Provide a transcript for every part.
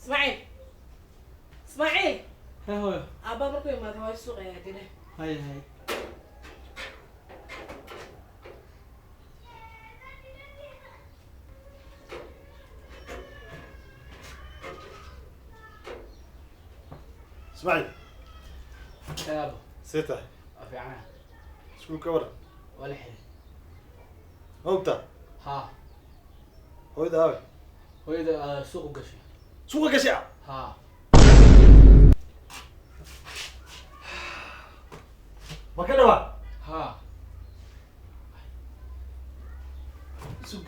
اسماعيل اسماعيل ها هو ابا مركو ما هو السوق يا دينا هاي هاي اسماعيل يا ابو سيتا في عنا شكون كورا ولا حين هوبتا ها هو ده هو اذا سوق قشي سوق قشع ها ما كده بقى ها سوق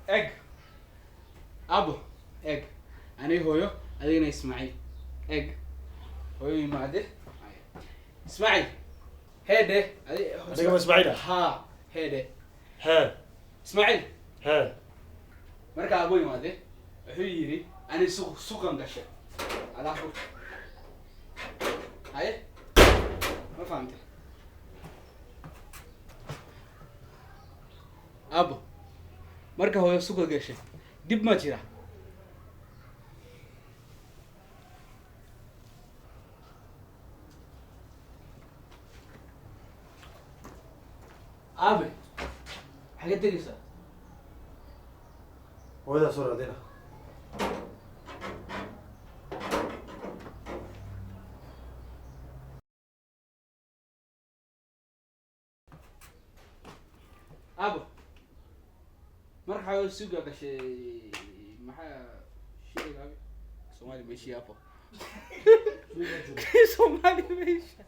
اج ابو اج انا هويو ادينا اسماعيل اج هويو معده اسماعيل هيدا adiga ma ismaaciil ah ها هيدا hee اسماعيل hee marka abo yimaade wuxuu yiri ani suuqan gashay alaafo haye ma fahamtay abo marka hooyo suuqa gashay dib ma jira aabe xagee tegaysaa hooyadaa soo raadina abo marka hooyo suuqa gashay maxaa shayga aabe Soomaali meeshii apo Soomaali meesha